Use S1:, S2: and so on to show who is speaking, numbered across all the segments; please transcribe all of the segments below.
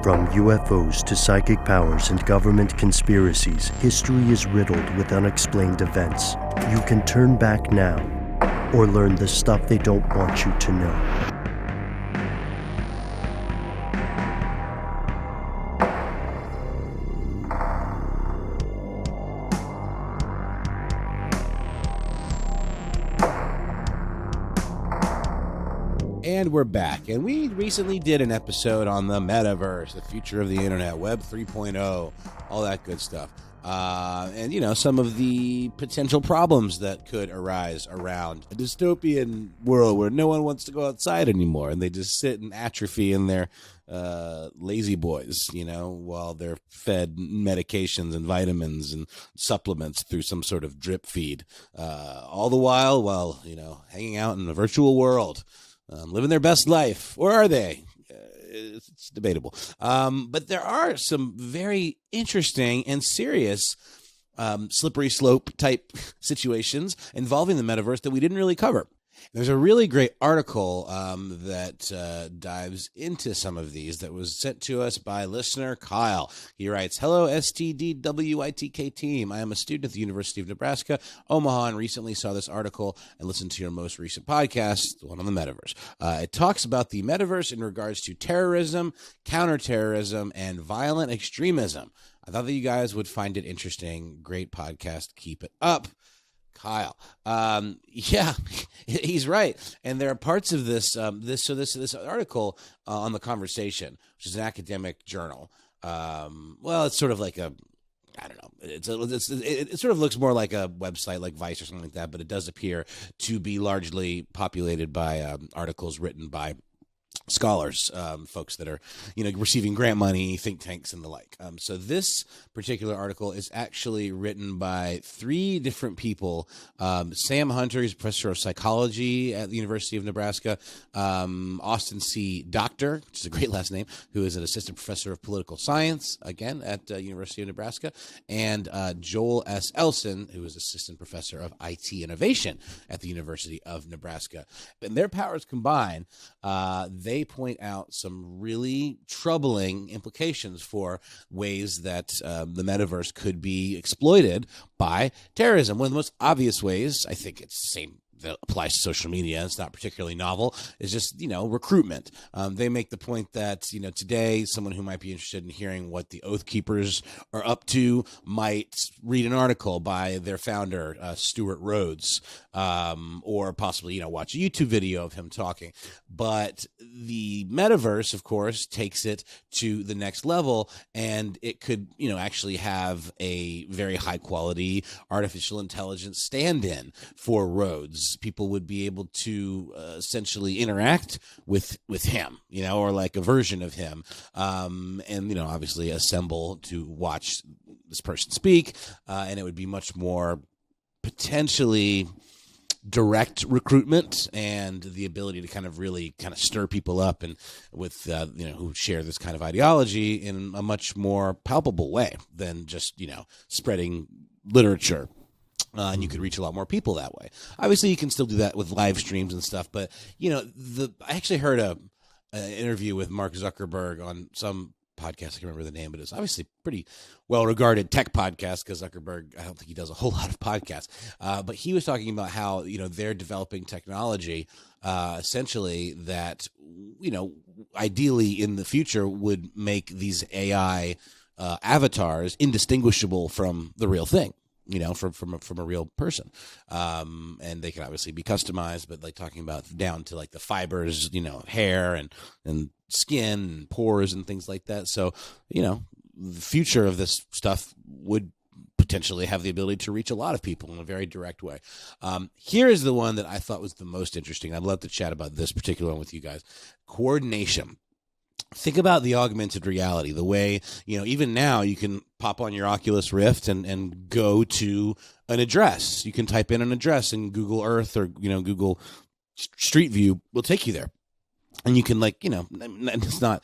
S1: From UFOs to psychic powers and government conspiracies, history is riddled with unexplained events. You can turn back now or learn the stuff they don't want you to know.
S2: And we're back, and we recently did an episode on the metaverse, the future of the internet, Web 3.0, all that good stuff. And, you know, some of the potential problems that could arise around a dystopian world where no one wants to go outside anymore, and they just sit and atrophy in their lazy boys, you know, while they're fed medications and vitamins and supplements through some sort of drip feed, all the while, you know, hanging out in a virtual world. Living their best life, or are they? It's debatable. But there are some very interesting and serious slippery slope type situations involving the metaverse that we didn't really cover. There's a really great article that dives into some of these that was sent to us by listener Kyle. He writes, "Hello, STDWITK team. I am a student at the University of Nebraska, Omaha, and recently saw this article and listened to your most recent podcast, the one on the metaverse. It talks about the metaverse in regards to terrorism, counterterrorism, and violent extremism. I thought that you guys would find it interesting. Great podcast. Keep it up." Kyle. Yeah, he's right. And there are parts of this article on The Conversation, which is an academic journal. Well, it's sort of like I don't know. It sort of looks more like a website like Vice or something like that, but it does appear to be largely populated by articles written by scholars, folks that are, you know, receiving grant money, think tanks, and the like. So this particular article is actually written by three different people. Sam Hunter is professor of psychology at the University of Nebraska. Austin C. Doctor, which is a great last name, who is an assistant professor of political science, again, at University of Nebraska. And Joel S. Elson, who is assistant professor of IT innovation at the University of Nebraska. And their powers combined, they point out some really troubling implications for ways that the metaverse could be exploited by terrorism. One of the most obvious ways, I think it's the same that applies to social media, it's not particularly novel, is just, you know, recruitment. They make the point that, you know, today someone who might be interested in hearing what the Oath Keepers are up to might read an article by their founder, Stuart Rhodes, or possibly, you know, watch a YouTube video of him talking. But the metaverse, of course, takes it to the next level, and it could, you know, actually have a very high quality artificial intelligence stand-in for Rhodes. People would be able to essentially interact with him, you know, or like a version of him, and, you know, obviously assemble to watch this person speak, and it would be much more potentially direct recruitment and the ability to kind of really kind of stir people up and with, you know, who share this kind of ideology in a much more palpable way than just, you know, spreading literature. And you could reach a lot more people that way. Obviously, you can still do that with live streams and stuff. But, you know, I actually heard an interview with Mark Zuckerberg on some podcast. I can't remember the name, but it's obviously pretty well-regarded tech podcast because Zuckerberg, I don't think he does a whole lot of podcasts. But he was talking about how, you know, they're developing technology essentially that, you know, ideally in the future would make these AI avatars indistinguishable from the real thing. You know, from a real person, and they can obviously be customized, but like talking about down to like the fibers, you know, hair and skin and pores and things like that. So, you know, the future of this stuff would potentially have the ability to reach a lot of people in a very direct way. Here is the one that I thought was the most interesting. I'd love to chat about this particular one with you guys. Coordination. Think about the augmented reality, the way, you know, even now you can pop on your Oculus Rift and go to an address. You can type in an address in Google Earth or, you know, Google Street View will take you there. And you can, like, you know, it's not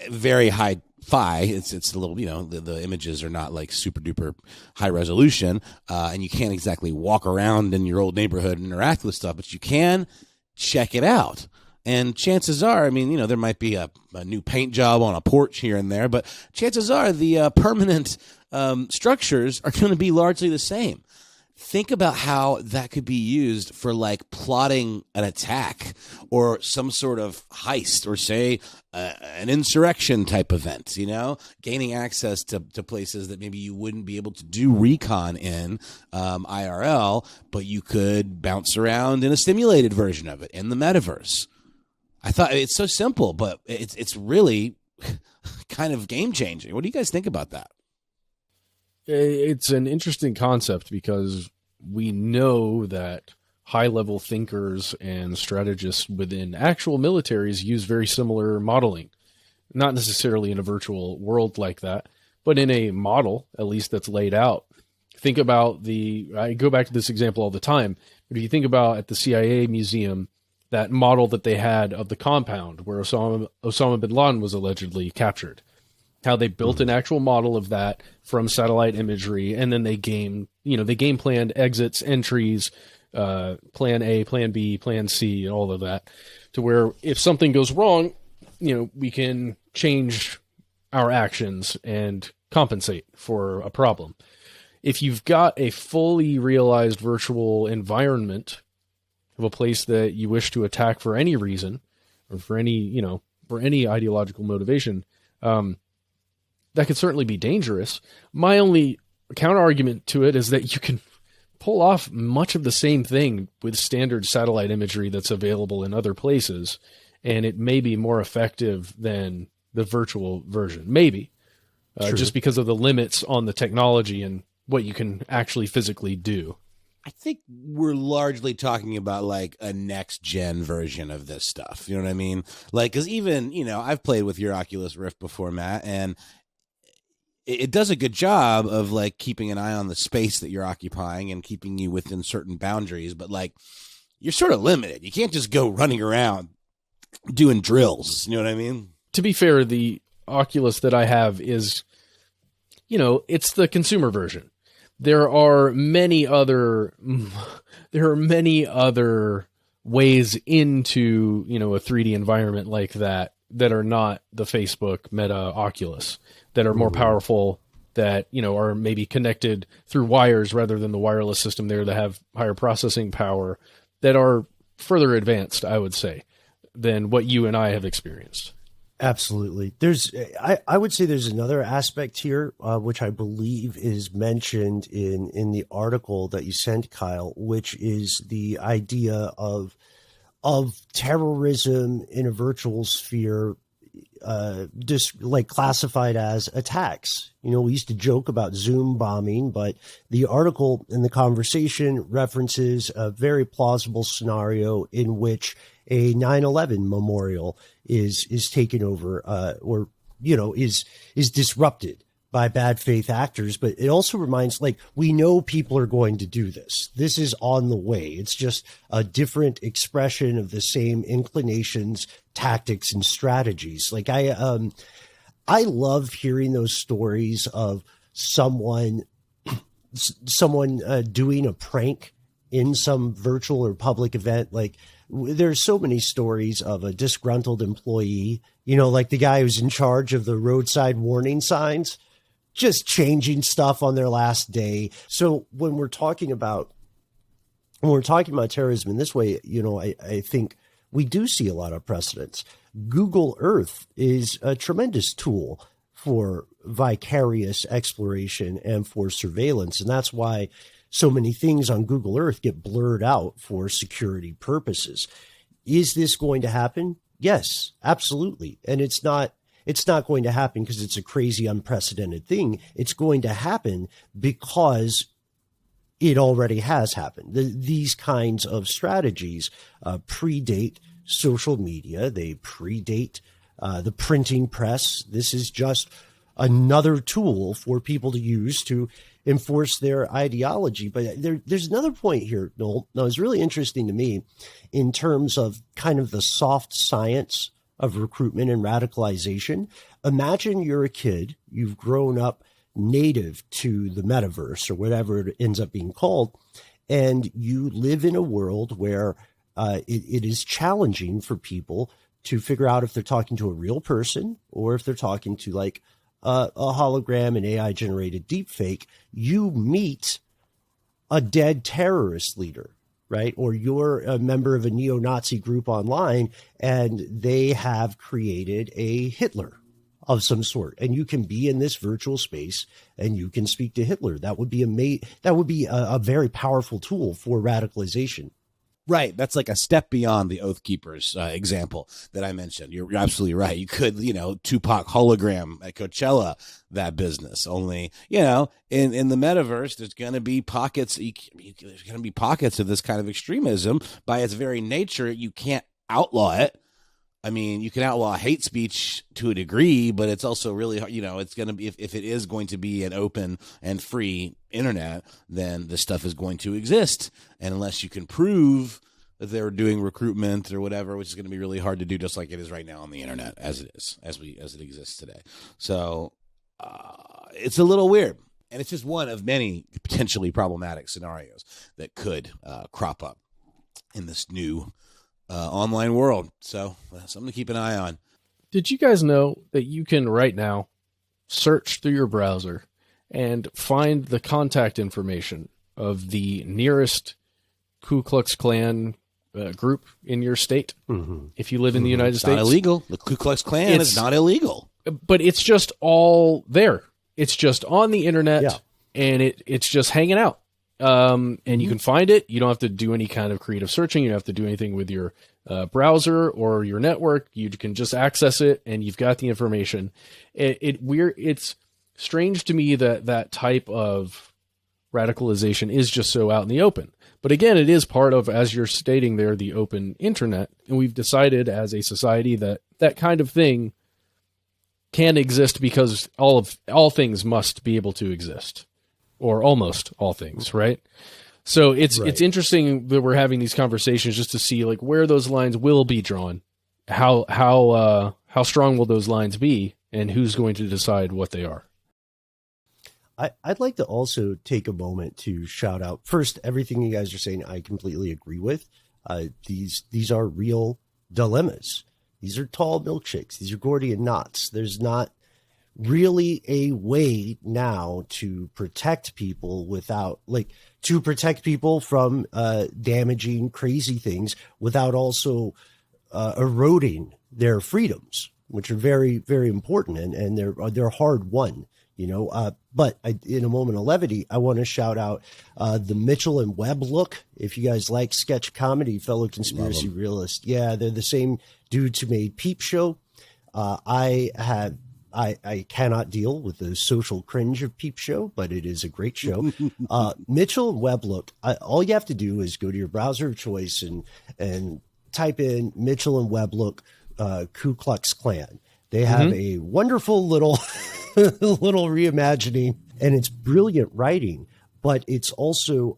S2: very high-fi. It's a little, you know, the images are not like super duper high resolution. And you can't exactly walk around in your old neighborhood and interact with stuff, but you can check it out. And chances are, I mean, you know, there might be a new paint job on a porch here and there, but chances are the permanent structures are going to be largely the same. Think about how that could be used for like plotting an attack or some sort of heist or say an insurrection type event, you know, gaining access to places that maybe you wouldn't be able to do recon in IRL, but you could bounce around in a simulated version of it in the metaverse. I thought it's so simple, but it's really kind of game changing. What do you guys think about that?
S3: It's an interesting concept because we know that high-level thinkers and strategists within actual militaries use very similar modeling, not necessarily in a virtual world like that, but in a model, at least that's laid out. Think about I go back to this example all the time, but if you think about at the CIA museum, that model that they had of the compound where Osama bin Laden was allegedly captured, how they built an actual model of that from satellite imagery, and then they game planned exits, entries, plan A, plan B, plan C, and all of that, to where if something goes wrong, you know, we can change our actions and compensate for a problem. If you've got a fully realized virtual environment of a place that you wish to attack for any reason or for any ideological motivation, that could certainly be dangerous. My only counter argument to it is that you can pull off much of the same thing with standard satellite imagery that's available in other places, and it may be more effective than the virtual version. Maybe. Just because of the limits on the technology and what you can actually physically do.
S2: I think we're largely talking about like a next gen version of this stuff. You know what I mean? Like, because even, you know, I've played with your Oculus Rift before, Matt, and it does a good job of like keeping an eye on the space that you're occupying and keeping you within certain boundaries. But like, you're sort of limited. You can't just go running around doing drills. You know what I mean?
S3: To be fair, the Oculus that I have is, you know, it's the consumer version. There are many other ways into, you know, a 3D environment like that are not the Facebook Meta Oculus, that are more powerful, that, you know, are maybe connected through wires rather than the wireless system there, that have higher processing power, that are further advanced, I would say, than what you and I have experienced.
S1: Absolutely. I would say there's another aspect here, which I believe is mentioned in the article that you sent, Kyle, which is the idea of terrorism in a virtual sphere, just like classified as attacks. You know, we used to joke about Zoom bombing, but the article in the conversation references a very plausible scenario in which a 9/11 memorial is taken over, or, you know, is disrupted by bad faith actors. But it also reminds, like, we know people are going to do this. This is on the way. It's just a different expression of the same inclinations, tactics, and strategies. Like, I love hearing those stories of someone doing a prank in some virtual or public event. Like, there's so many stories of a disgruntled employee, you know, like the guy who's in charge of the roadside warning signs, just changing stuff on their last day. So when we're talking about terrorism in this way, you know, I think we do see a lot of precedents. Google Earth is a tremendous tool for vicarious exploration and for surveillance. And that's why so many things on Google Earth get blurred out for security purposes. Is this going to happen? Yes, absolutely. And it's not going to happen because it's a crazy, unprecedented thing. It's going to happen because it already has happened. These kinds of strategies predate social media. They predate the printing press. This is just another tool for people to use to enforce their ideology. But there's another point here, Noel. Now, it's really interesting to me in terms of kind of the soft science of recruitment and radicalization. Imagine you're a kid, you've grown up native to the metaverse or whatever it ends up being called, and you live in a world where it is challenging for people to figure out if they're talking to a real person or if they're talking to like a hologram, an AI generated deepfake. You meet a dead terrorist leader, right? Or you're a member of a neo-Nazi group online and they have created a Hitler of some sort, and you can be in this virtual space and you can speak to Hitler. That would be a very powerful tool for radicalization.
S2: Right. That's like a step beyond the Oath Keepers example that I mentioned. You're absolutely right. You could, Tupac hologram at Coachella, that business. Only, in the metaverse, there's going to be pockets. There's going to be pockets of this kind of extremism. By its very nature, you can't outlaw it. I mean, you can outlaw hate speech to a degree, but it's also really, it's going to be, if it is going to be an open and free internet, then this stuff is going to exist. And unless you can prove that they're doing recruitment or whatever, which is going to be really hard to do, just like it is right now on the internet, as it exists today. So it's a little weird. And it's just one of many potentially problematic scenarios that could crop up in this new online world. So something to keep an eye on.
S3: Did you guys know that you can right now search through your browser and find the contact information of the nearest Ku Klux Klan group in your state? Mm-hmm. If you live in the United States.
S2: Not illegal. The Ku Klux Klan is not illegal.
S3: But it's just all there. It's just on the internet, and it's just hanging out. And you can find it. You don't have to do any kind of creative searching. You don't have to do anything with your browser or your network. You can just access it, and you've got the information. It's strange to me that type of radicalization is just so out in the open. But again, it is part of, as you're stating there, the open internet. And we've decided as a society that kind of thing can exist because all things must be able to exist. Or almost all things, right? So it's interesting that we're having these conversations just to see like where those lines will be drawn, how strong will those lines be, and who's going to decide what they are.
S1: I'd like to also take a moment to shout out first everything you guys are saying. I completely agree with. These are real dilemmas. These are tall milkshakes. These are Gordian knots. There's not really a way now to protect people from damaging crazy things without also eroding their freedoms, which are very, very important, and they're hard won, but in a moment of levity, I want to shout out the Mitchell and Webb look. If you guys like sketch comedy, fellow conspiracy realists, they're the same dudes who made Peep Show. I cannot deal with the social cringe of Peep Show, but it is a great show. Mitchell and Webb look. All you have to do is go to your browser of choice and type in Mitchell and Webb look Ku Klux Klan. They have a wonderful little reimagining, and it's brilliant writing. But it's also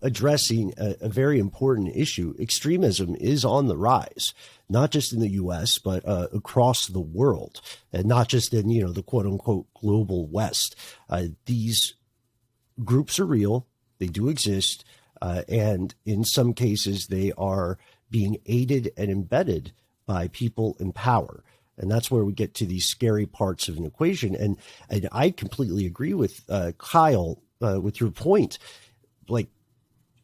S1: addressing a very important issue. Extremism is on the rise, not just in the U.S., but across the world, and not just in, the quote unquote global West. These groups are real. They do exist. And in some cases, they are being aided and embedded by people in power. And that's where we get to these scary parts of an equation. And I completely agree with Kyle with your point. Like,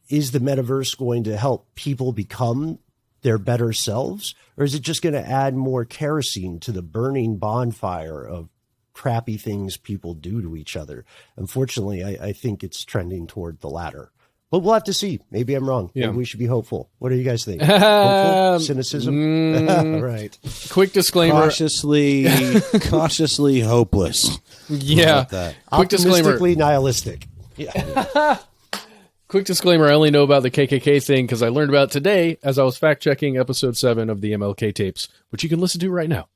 S1: is the metaverse going to help people become their better selves, or is it just going to add more kerosene to the burning bonfire of crappy things people do to each other? Unfortunately, I think it's trending toward the latter. But we'll have to see. Maybe I'm wrong.
S3: Yeah.
S1: Maybe we should be hopeful. What do you guys think? Hopeful? Cynicism? Right.
S3: Quick disclaimer.
S2: Cautiously hopeless.
S3: Yeah. Quick disclaimer.
S1: Optimistically nihilistic. Yeah.
S3: Quick disclaimer, I only know about the KKK thing because I learned about it today as I was fact-checking episode 7 of the MLK tapes, which you can listen to right now.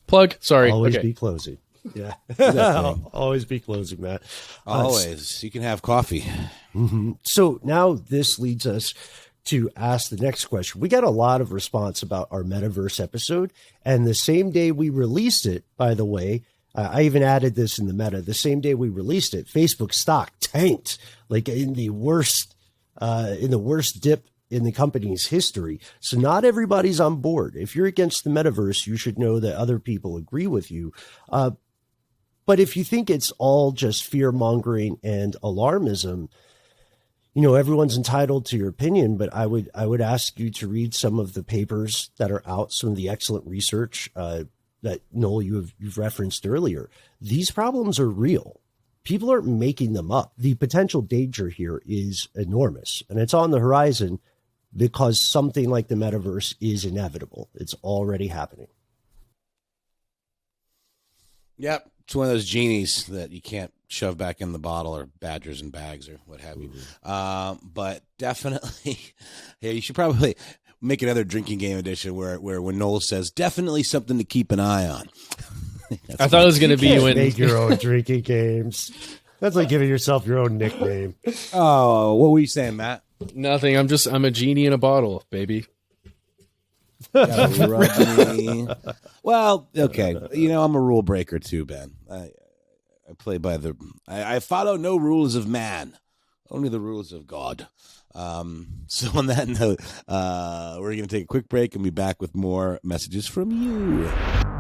S3: Plug. Sorry.
S1: Always be closing. Yeah. Always be closing, Matt.
S2: Always. You can have coffee.
S1: Mm-hmm. So now this leads us to ask the next question. We got a lot of response about our metaverse episode, and the same day we released it, by the way, I even added this in the meta. The same day we released it, Facebook stock tanked, like in the worst in the worst dip in the company's history. So not everybody's on board. If you're against the metaverse, you should know that other people agree with you. But if you think it's all just fear mongering and alarmism, everyone's entitled to your opinion, but I would ask you to read some of the papers that are out, some of the excellent research that Noel you've referenced earlier. These problems are real. People aren't making them up. The potential danger here is enormous, and it's on the horizon because something like the metaverse is inevitable. It's already happening.
S2: Yep. It's one of those genies that you can't shove back in the bottle, or badgers in bags, or what have you. But definitely, yeah, you should probably make another drinking game edition where when Noel says, definitely something to keep an eye on.
S3: I thought it was going to be when
S1: make your own drinking games. That's like giving yourself your own nickname.
S2: Oh, what were you saying, Matt?
S3: Nothing. I'm a genie in a bottle, baby.
S2: Well, okay. I'm a rule breaker too, Ben. I play by I follow no rules of man, only the rules of God. So on that note, we're going to take a quick break and be back with more messages from you.